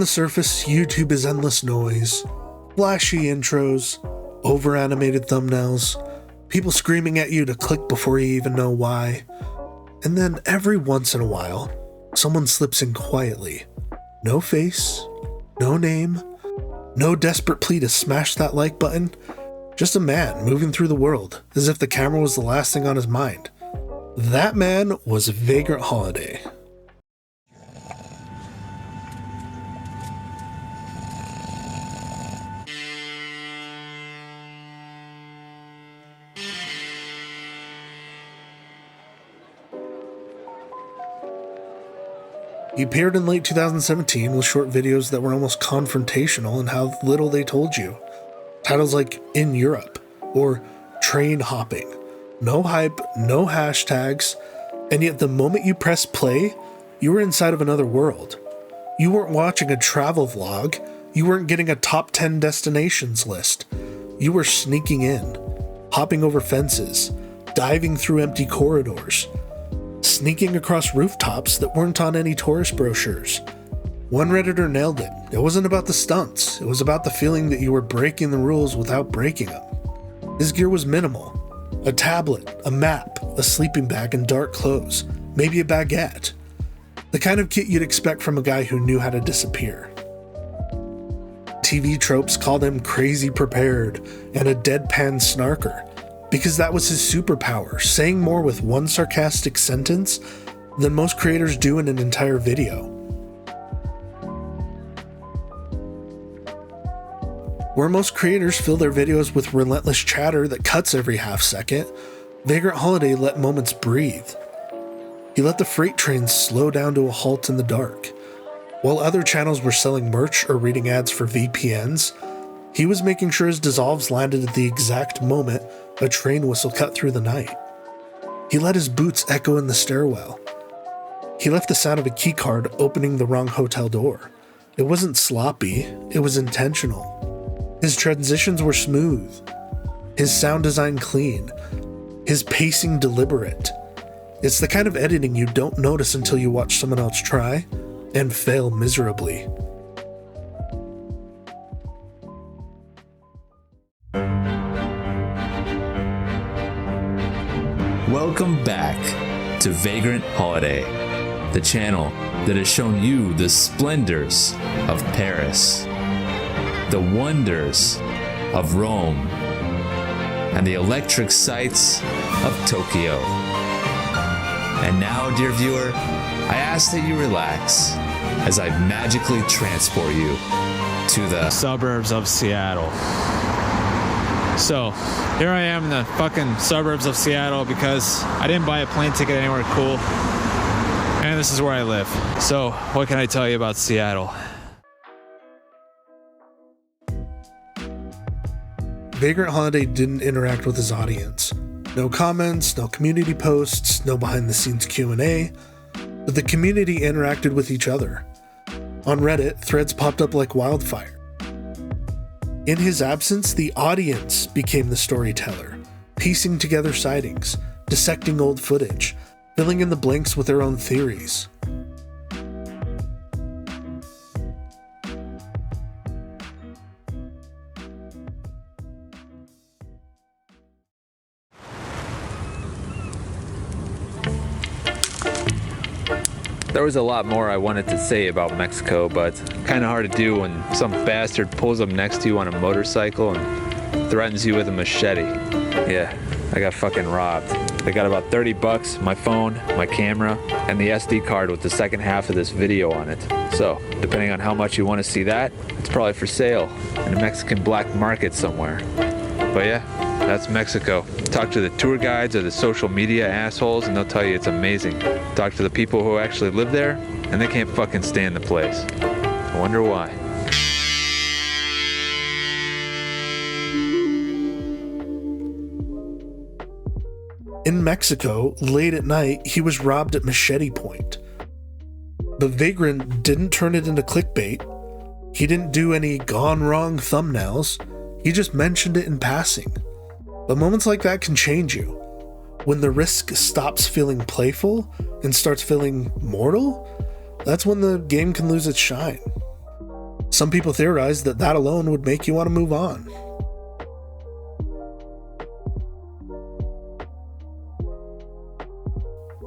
the surface, YouTube is endless noise, flashy intros, over-animated thumbnails, people screaming at you to click before you even know why. And then every once in a while, someone slips in quietly. No face, no name, no desperate plea to smash that like button. Just a man moving through the world as if the camera was the last thing on his mind. That man was Vagrant Holiday. He appeared in late 2017 with short videos that were almost confrontational in how little they told you. Titles like In Europe or Train Hopping. No hype, no hashtags, and yet the moment you press play, you were inside of another world. You weren't watching a travel vlog, you weren't getting a top 10 destinations list. You were sneaking in, hopping over fences, diving through empty corridors, sneaking across rooftops that weren't on any tourist brochures. One Redditor nailed it. It wasn't about the stunts. It was about the feeling that you were breaking the rules without breaking them. His gear was minimal. A tablet, a map, a sleeping bag, and dark clothes. Maybe a baguette. The kind of kit you'd expect from a guy who knew how to disappear. TV tropes called him crazy prepared and a deadpan snarker, because that was his superpower, saying more with one sarcastic sentence than most creators do in an entire video. Where most creators fill their videos with relentless chatter that cuts every half second, Vagrant Holiday let moments breathe. He let the freight trains slow down to a halt in the dark. While other channels were selling merch or reading ads for VPNs, he was making sure his dissolves landed at the exact moment a train whistle cut through the night. He let his boots echo in the stairwell. He left the sound of a keycard opening the wrong hotel door. It wasn't sloppy, it was intentional. His transitions were smooth, his sound design clean, his pacing deliberate. It's the kind of editing you don't notice until you watch someone else try and fail miserably. Welcome back to Vagrant Holiday, the channel that has shown you the splendors of Paris, the wonders of Rome, and the electric sights of Tokyo. And now, dear viewer, I ask that you relax as I magically transport you to the suburbs of Seattle. So, here I am in the fucking suburbs of Seattle because I didn't buy a plane ticket anywhere cool. And this is where I live. So, what can I tell you about Seattle? Vagrant Holiday didn't interact with his audience. No comments, no community posts, no behind-the-scenes Q&A, but the community interacted with each other. On Reddit, threads popped up like wildfire. In his absence, the audience became the storyteller, piecing together sightings, dissecting old footage, filling in the blanks with their own theories. There was a lot more I wanted to say about Mexico, but kind of hard to do when some bastard pulls up next to you on a motorcycle and threatens you with a machete. Yeah, I got fucking robbed. I got about $30, my phone, my camera, and the SD card with the second half of this video on it. So, depending on how much you want to see that, it's probably for sale in a Mexican black market somewhere. But yeah, that's Mexico. Talk to the tour guides or the social media assholes and they'll tell you it's amazing. Talk to the people who actually live there and they can't fucking stand the place. I wonder why. In Mexico, late at night, he was robbed at machete point. But Vagrant didn't turn it into clickbait. He didn't do any gone wrong thumbnails. He just mentioned it in passing. But moments like that can change you. When the risk stops feeling playful and starts feeling mortal, that's when the game can lose its shine. Some people theorize that that alone would make you want to move on.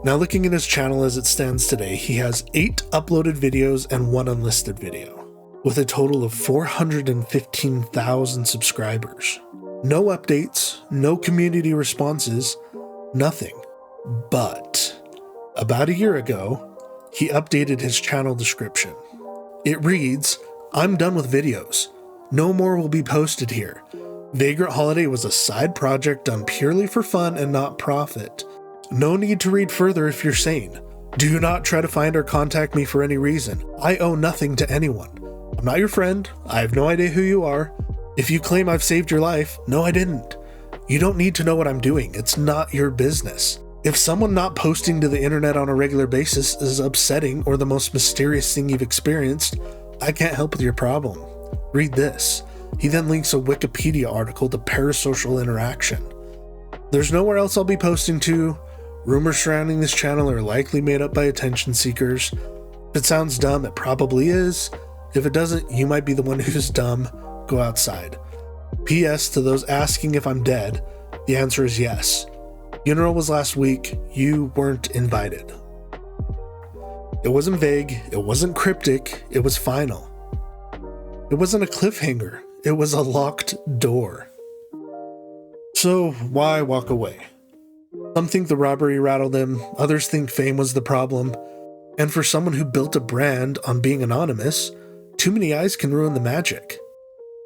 Now looking at his channel as it stands today, he has 8 uploaded videos and 1 unlisted video, with a total of 415,000 subscribers. No updates, no community responses, nothing. But about a year ago, he updated his channel description. It reads, "I'm done with videos. No more will be posted here. Vagrant Holiday was a side project done purely for fun and not profit. No need to read further if you're sane. Do not try to find or contact me for any reason. I owe nothing to anyone. I'm not your friend. I have no idea who you are. If you claim I've saved your life, no, I didn't. You don't need to know what I'm doing. It's not your business. If someone not posting to the internet on a regular basis is upsetting or the most mysterious thing you've experienced, I can't help with your problem. Read this." He then links a Wikipedia article to parasocial interaction. "There's nowhere else I'll be posting to. Rumors surrounding this channel are likely made up by attention seekers. If it sounds dumb, it probably is. If it doesn't, you might be the one who's dumb. Go outside. P.S. to those asking if I'm dead, the answer is yes. Funeral was last week. You weren't invited." It wasn't vague. It wasn't cryptic. It was final. It wasn't a cliffhanger. It was a locked door. So why walk away? Some think the robbery rattled him, others think fame was the problem, and for someone who built a brand on being anonymous, too many eyes can ruin the magic.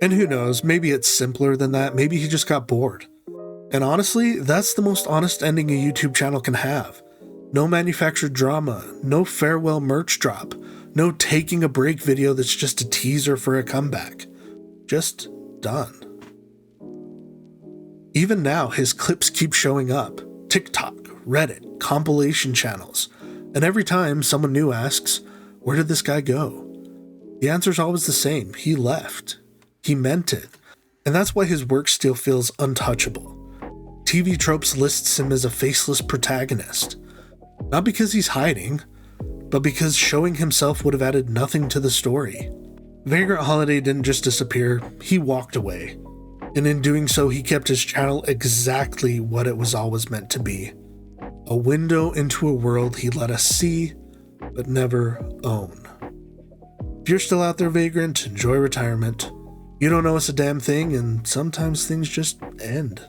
And who knows, maybe it's simpler than that, maybe he just got bored. And honestly, that's the most honest ending a YouTube channel can have. No manufactured drama, no farewell merch drop, no taking a break video that's just a teaser for a comeback. Just done. Even now, his clips keep showing up. TikTok, Reddit, compilation channels. And every time someone new asks, where did this guy go? The answer's always the same. He left. He meant it. And that's why his work still feels untouchable. TV Tropes lists him as a faceless protagonist. Not because he's hiding, but because showing himself would have added nothing to the story. Vagrant Holiday didn't just disappear, he walked away. And in doing so, he kept his channel exactly what it was always meant to be. A window into a world he let us see, but never own. If you're still out there, Vagrant, enjoy retirement. You don't know us a damn thing, and sometimes things just end.